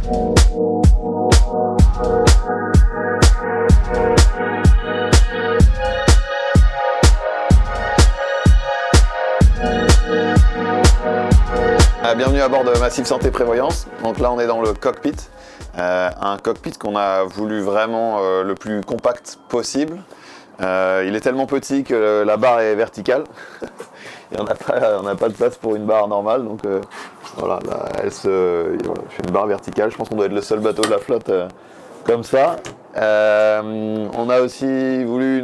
Bienvenue à bord de Massif Santé Prévoyance. Donc là on est dans le cockpit, un cockpit qu'on a voulu vraiment le plus compact possible. Il est tellement petit que la barre est verticale. Et on n'a pas de place pour une barre normale, donc voilà, là, voilà, je fais une barre verticale. Je pense qu'on doit être le seul bateau de la flotte comme ça. On a aussi voulu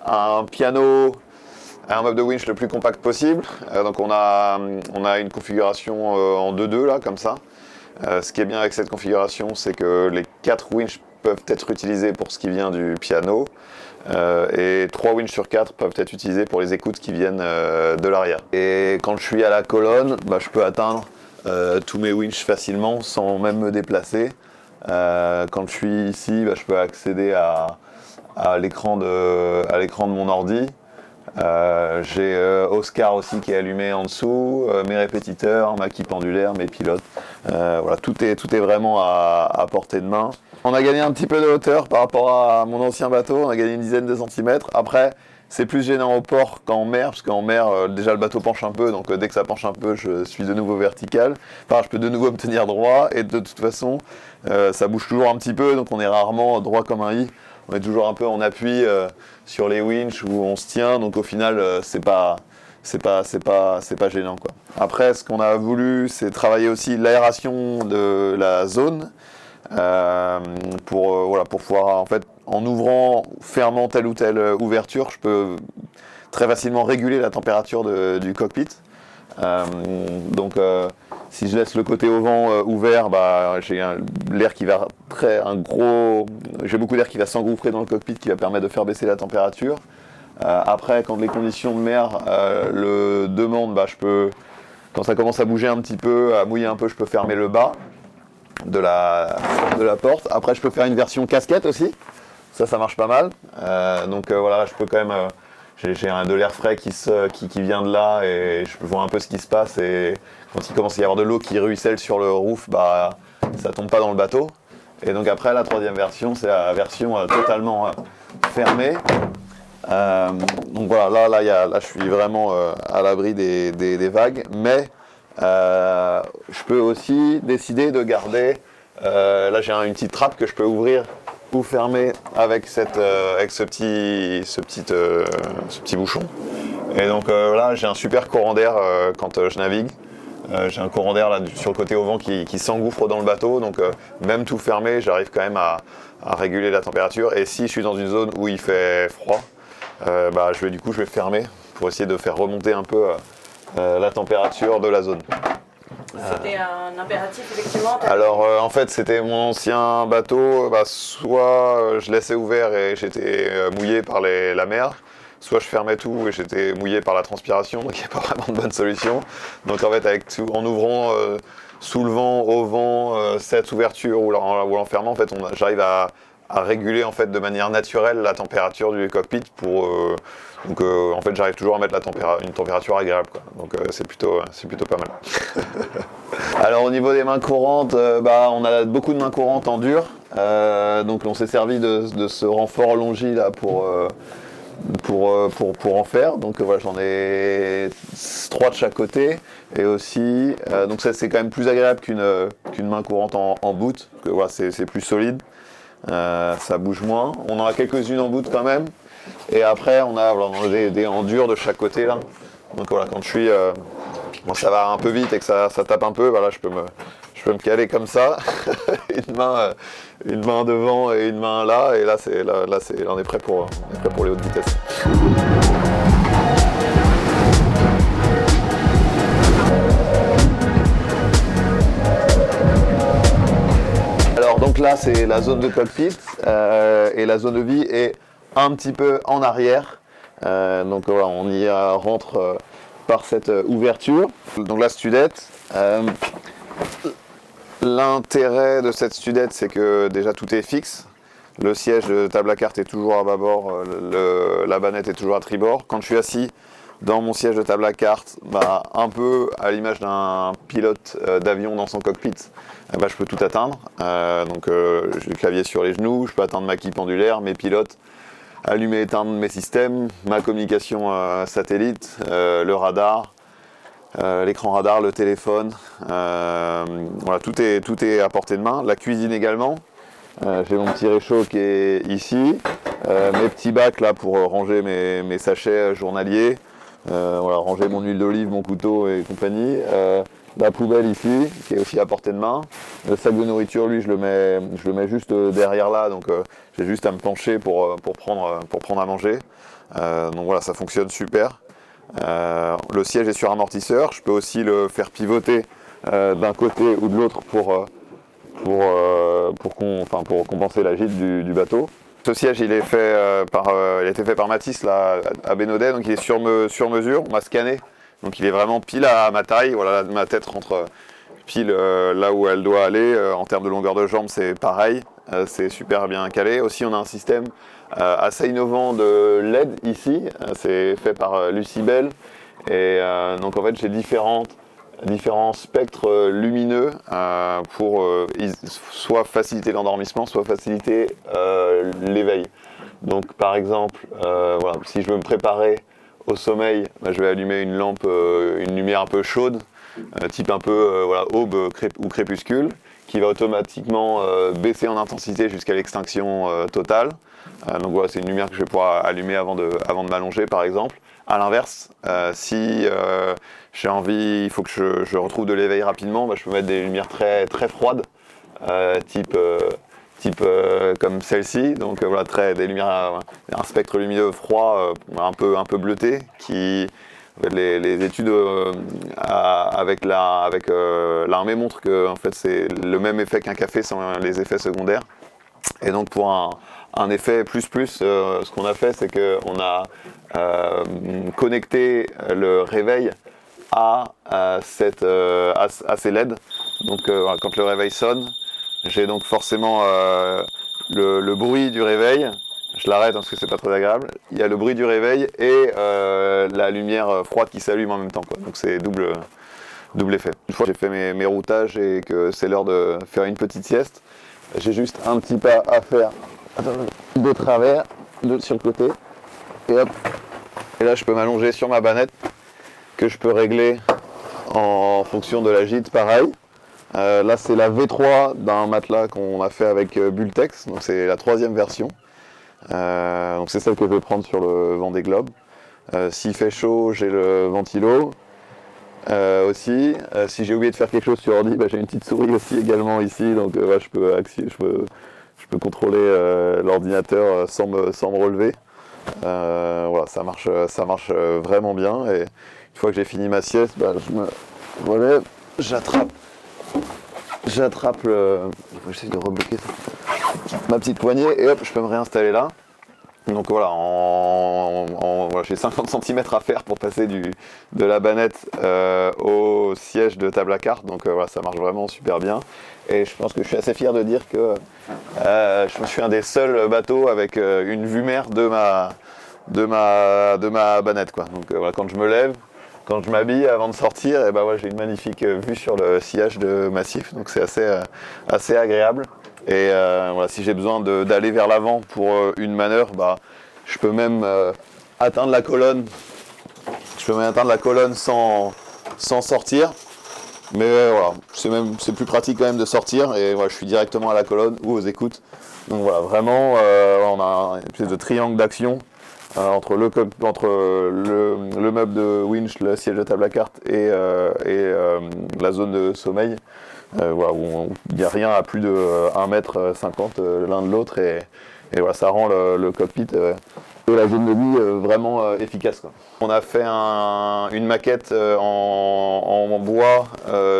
un piano, un meuble de winch le plus compact possible. Donc on a une configuration en 2-2 là, comme ça. Ce qui est bien avec cette configuration, c'est que les 4 winches peuvent être utilisés pour ce qui vient du piano. Et 3 winches sur 4 peuvent être utilisés pour les écoutes qui viennent de l'arrière. Et quand je suis à la colonne, je peux atteindre tous mes winches facilement sans même me déplacer. Quand je suis ici, je peux accéder à l'écran de mon ordi. J'ai Oscar aussi qui est allumé en dessous, mes répétiteurs, ma quille pendulaire, mes pilotes. Voilà, tout est vraiment à portée de main. On a gagné un petit peu de hauteur par rapport à mon ancien bateau, on a gagné une dizaine de centimètres. Après, c'est plus gênant au port qu'en mer, parce qu'en mer, déjà le bateau penche un peu, donc dès que ça penche un peu, je suis de nouveau vertical. Enfin, je peux de nouveau me tenir droit, et de toute façon, ça bouge toujours un petit peu, donc on est rarement droit comme un i. On est toujours un peu en appui sur les winches où on se tient, donc au final, c'est pas gênant, quoi. Après, ce qu'on a voulu, c'est travailler aussi l'aération de la zone. Pour pouvoir, en fait, en ouvrant, fermant telle ou telle ouverture, je peux très facilement réguler la température du cockpit. Donc si je laisse le côté au vent ouvert, j'ai l'air qui va j'ai beaucoup d'air qui va s'engouffrer dans le cockpit, qui va permettre de faire baisser la température. Après, quand les conditions de mer le demandent, quand ça commence à bouger un petit peu, à mouiller un peu, je peux fermer le bas de la porte. Après, je peux faire une version casquette aussi. Ça marche pas mal. Voilà, je peux quand même. J'ai de l'air frais qui vient de là, et je vois un peu ce qui se passe. Et quand il commence à y avoir de l'eau qui ruisselle sur le roof, ça tombe pas dans le bateau. Et donc après, la troisième version, c'est la version totalement fermée. Donc voilà, là, je suis vraiment à l'abri des vagues, mais je peux aussi décider de garder. Là, j'ai une petite trappe que je peux ouvrir ou fermer avec ce petit bouchon. Et donc là, j'ai un super courant d'air quand je navigue. J'ai un courant d'air là sur le côté au vent qui s'engouffre dans le bateau. Donc même tout fermé, j'arrive quand même à réguler la température. Et si je suis dans une zone où il fait froid, je vais fermer pour essayer de faire remonter un peu la température de la zone. C'était un impératif, effectivement. Alors en fait, c'était mon ancien bateau, soit je laissais ouvert et j'étais mouillé par la mer, soit je fermais tout et j'étais mouillé par la transpiration, donc il n'y a pas vraiment de bonne solution. Donc en fait, en ouvrant sous le vent, au vent, cette ouverture ou en fermant, en fait, j'arrive à réguler en fait de manière naturelle la température du cockpit en fait, j'arrive toujours à mettre une température agréable, quoi. Donc c'est plutôt pas mal. Alors au niveau des mains courantes, on a beaucoup de mains courantes en dur. Donc on s'est servi de ce renfort longi là pour en faire. Donc voilà, j'en ai 3 de chaque côté. Et aussi, donc ça c'est quand même plus agréable qu'une main courante en boot, parce que voilà, c'est plus solide. Ça bouge moins. On en a quelques-unes en bout quand même. Et après, on a des en dur de chaque côté là. Donc voilà, quand je suis, ça va un peu vite et que ça tape un peu, voilà, je peux me caler comme ça, une main devant et une main là. Et là, on est prêt pour les hautes vitesses. Donc là, c'est la zone de cockpit et la zone de vie est un petit peu en arrière. Donc voilà, on y rentre par cette ouverture. Donc la studette. L'intérêt de cette studette, c'est que déjà tout est fixe. Le siège de table à cartes est toujours à bâbord, la bannette est toujours à tribord. Quand je suis assis, dans mon siège de table à cartes, un peu à l'image d'un pilote d'avion dans son cockpit, je peux tout atteindre. J'ai le clavier sur les genoux, je peux atteindre ma quille pendulaire, mes pilotes, allumer, éteindre mes systèmes, ma communication satellite, le radar, l'écran radar, le téléphone. Tout est à portée de main. La cuisine également. J'ai mon petit réchaud qui est ici, mes petits bacs là pour ranger mes sachets journaliers, ranger mon huile d'olive, mon couteau et compagnie. La poubelle ici qui est aussi à portée de main. Le sac de nourriture, lui, je le mets juste derrière là, donc j'ai juste à me pencher pour prendre à manger. Ça fonctionne super. Le siège est sur amortisseur, je peux aussi le faire pivoter d'un côté ou de l'autre pour compenser la gîte du bateau. Ce siège, il a été fait par Matisse là, à Bénodet, donc il est sur mesure, on m'a scanné, donc il est vraiment pile à ma taille, voilà, ma tête rentre pile là où elle doit aller. En termes de longueur de jambe, c'est pareil, c'est super bien calé. Aussi, on a un système assez innovant de LED ici, c'est fait par Lucibel, et donc en fait j'ai différents spectres lumineux pour soit faciliter l'endormissement, soit faciliter l'éveil. Donc par exemple, si je veux me préparer au sommeil, je vais allumer une lampe, une lumière un peu chaude, type un peu aube ou crépuscule, qui va automatiquement baisser en intensité jusqu'à l'extinction totale. C'est une lumière que je vais pouvoir allumer avant de m'allonger par exemple. A l'inverse, si j'ai envie, il faut que je retrouve de l'éveil rapidement, je peux mettre des lumières très, très froides, type comme celle-ci, donc des lumières, un spectre lumineux froid, un peu bleuté, qui les études avec l'armée montrent que en fait c'est le même effet qu'un café sans les effets secondaires. Et donc pour un effet plus, ce qu'on a fait, c'est qu'on a connecté le réveil à ces LED. Donc quand le réveil sonne, j'ai donc forcément le bruit du réveil. Je l'arrête parce que c'est pas très agréable. Il y a le bruit du réveil et la lumière froide qui s'allume en même temps, quoi. Donc c'est double effet. Une fois que j'ai fait mes routages et que c'est l'heure de faire une petite sieste, j'ai juste un petit pas à faire de travers, sur le côté, et hop. Et là je peux m'allonger sur ma banette que je peux régler en fonction de la gîte, pareil. Là c'est la V3 d'un matelas qu'on a fait avec Bultex, donc c'est la 3e version. Donc c'est celle que je vais prendre sur le Vendée Globe. S'il fait chaud, j'ai le ventilo. Aussi, si j'ai oublié de faire quelque chose sur ordi, j'ai une petite souris aussi également ici, donc je peux contrôler l'ordinateur sans me relever. Ça marche vraiment bien. Et une fois que j'ai fini ma sieste, je me relève, j'attrape j'essaie de rebloquer ma petite poignée et hop, je peux me réinstaller là. Donc j'ai 50 cm à faire pour passer de la banette au siège de table à cartes. Donc ça marche vraiment super bien. Et je pense que je suis assez fier de dire que je suis un des seuls bateaux avec une vue mer de ma banette, quoi. Donc quand je me lève, quand je m'habille avant de sortir, j'ai une magnifique vue sur le sillage de Massif. Donc c'est assez agréable. Et si j'ai besoin d'aller vers l'avant pour une manœuvre, je peux même atteindre la colonne. Je peux même atteindre la colonne sans sortir. Mais c'est plus pratique quand même de sortir. Et je suis directement à la colonne ou aux écoutes. Donc vraiment, on a une espèce de triangle d'action entre le meuble de winch, le siège de table à cartes et la zone de sommeil. Où il n'y a rien à plus de 1,50 m l'un de l'autre et ça rend le cockpit et la zone de nuit vraiment efficace, quoi. On a fait une maquette en bois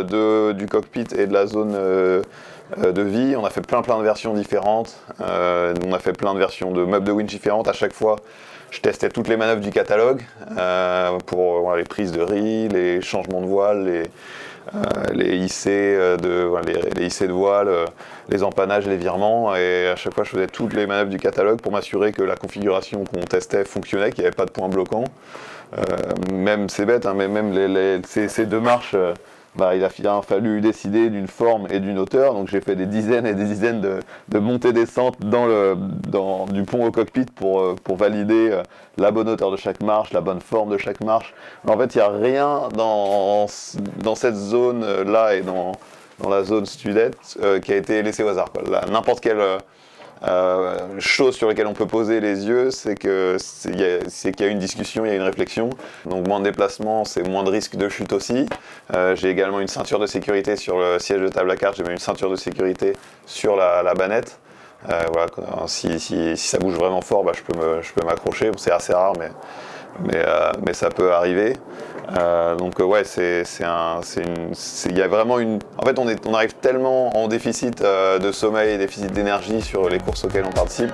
du cockpit et de la zone de vie. On a fait plein de versions différentes, on a fait plein de versions de meubles de winch différentes. À chaque fois je testais toutes les manœuvres du catalogue pour les prises de riz, les changements de voile, les IC les IC de voile, les empannages, les virements, et à chaque fois je faisais toutes les manœuvres du catalogue pour m'assurer que la configuration qu'on testait fonctionnait, qu'il n'y avait pas de points bloquants. Même c'est bête, hein, mais même ces 2 marches, il a fallu décider d'une forme et d'une hauteur, donc j'ai fait des dizaines et des dizaines de montées-descentes du pont au cockpit pour valider la bonne hauteur de chaque marche, la bonne forme de chaque marche. Mais en fait, il n'y a rien dans cette zone-là et dans la zone studette qui a été laissé au hasard. N'importe quelle chose sur laquelle on peut poser les yeux, c'est qu'il y a une discussion, il y a une réflexion. Donc moins de déplacement, c'est moins de risque de chute aussi. J'ai également une ceinture de sécurité sur le siège de table à cartes, j'ai même une ceinture de sécurité sur la bannette. Voilà, si ça bouge vraiment fort, je peux m'accrocher. C'est assez rare, mais ça peut arriver. Donc ouais, il y a vraiment en fait, on arrive tellement en déficit de sommeil et déficit d'énergie sur les courses auxquelles on participe.